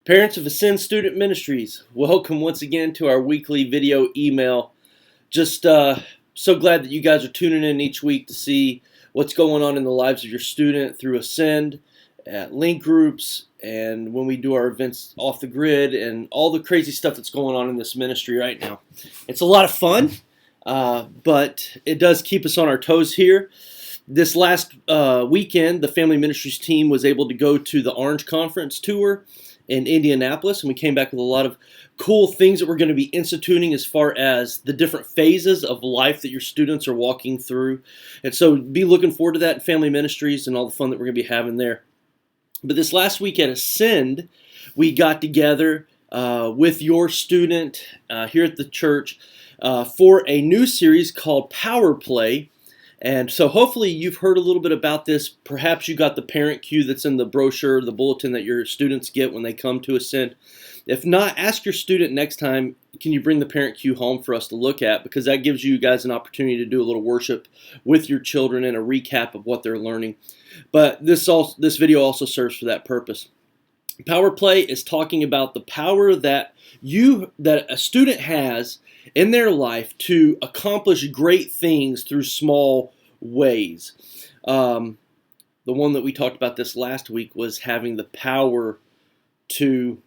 Parents of Ascend Student Ministries, welcome once again to our weekly video email. Just so glad that you guys are tuning in each week to see what's going on in the lives of your student through Ascend, at link groups, and when we do our events off the grid, and all the crazy stuff that's going on in this ministry right now. It's a lot of fun, but it does keep us on our toes here. This last weekend, the Family Ministries team was able to go to the Orange Conference tour in Indianapolis, and we came back with a lot of cool things that we're going to be instituting as far as the different phases of life that your students are walking through. And so be looking forward to that in Family Ministries and all the fun that we're going to be having there. But this last week at Ascend, we got together with your student here at the church for a new series called Power Play. And so hopefully you've heard a little bit about this. Perhaps you got the parent cue that's in the brochure, the bulletin that your students get when they come to Ascend. If not, ask your student next time, can you bring the parent cue home for us to look at? Because that gives you guys an opportunity to do a little worship with your children and a recap of what they're learning. But this video also serves for that purpose. Power Play is talking about the power that a student has in their life to accomplish great things through small ways. The one that we talked about this last week was having the power to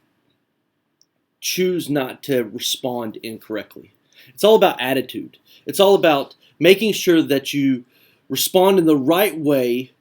choose not to respond incorrectly. It's all about attitude. It's all about making sure that you respond in the right way.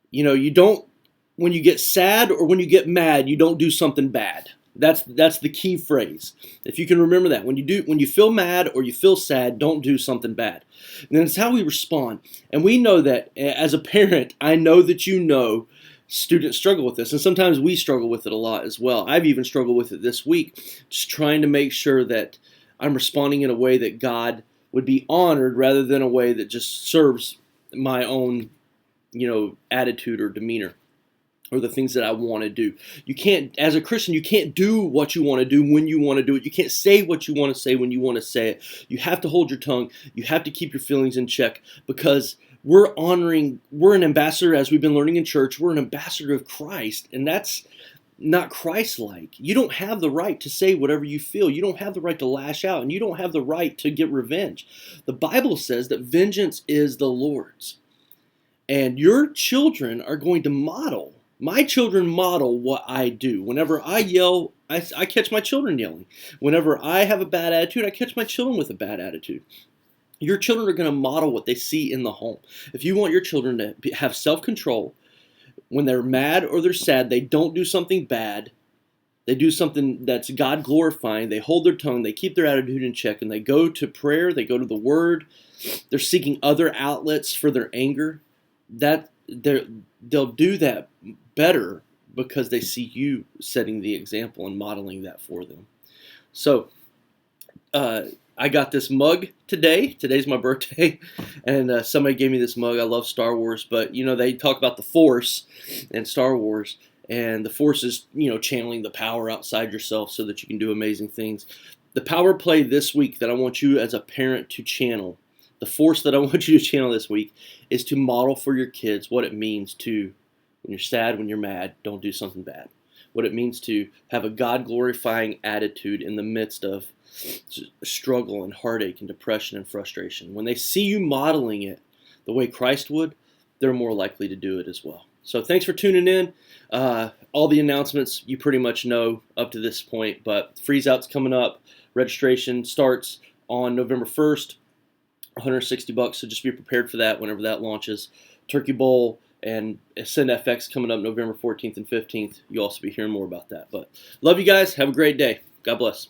You know, you don't, when you get sad or when you get mad, you don't do something bad. That's the key phrase. If you can remember that, when you feel mad or you feel sad, don't do something bad. And then it's how we respond. And we know that as a parent, I know that you know students struggle with this, and sometimes we struggle with it a lot as well. I've even struggled with it this week, just trying to make sure that I'm responding in a way that God would be honored rather than a way that just serves my own, attitude or demeanor, or the things that I want to do. You can't, as a Christian, you can't do what you want to do when you want to do it. You can't say what you want to say when you want to say it. You have to hold your tongue. You have to keep your feelings in check, because we're an ambassador, as we've been learning in church, we're an ambassador of Christ, and that's not Christ-like. You don't have the right to say whatever you feel. You don't have the right to lash out, and you don't have the right to get revenge. The Bible says that vengeance is the Lord's, and your children are going to model. My children model what I do. Whenever I yell, I catch my children yelling. Whenever I have a bad attitude, I catch my children with a bad attitude. Your children are going to model what they see in the home. If you want your children to have self-control, when they're mad or they're sad, they don't do something bad. They do something that's God-glorifying. They hold their tongue. They keep their attitude in check, and they go to prayer. They go to the Word. They're seeking other outlets for their anger. They'll do that better because they see you setting the example and modeling that for them. So I got this mug today. Today's my birthday, and somebody gave me this mug. I love Star Wars, but they talk about the Force in Star Wars, and the Force is channeling the power outside yourself so that you can do amazing things. The power play this week that I want you as a parent to channel, the force that I want you to channel this week, is to model for your kids what it means to, when you're sad, when you're mad, don't do something bad. What it means to have a God-glorifying attitude in the midst of struggle and heartache and depression and frustration. When they see you modeling it the way Christ would, they're more likely to do it as well. So thanks for tuning in. All the announcements you pretty much know up to this point, but Freeze Out's coming up. Registration starts on November 1st. $160, so just be prepared for that whenever that launches. Turkey Bowl and Ascend FX coming up November 14th and 15th. You'll also be hearing more about that. But love you guys. Have a great day. God bless.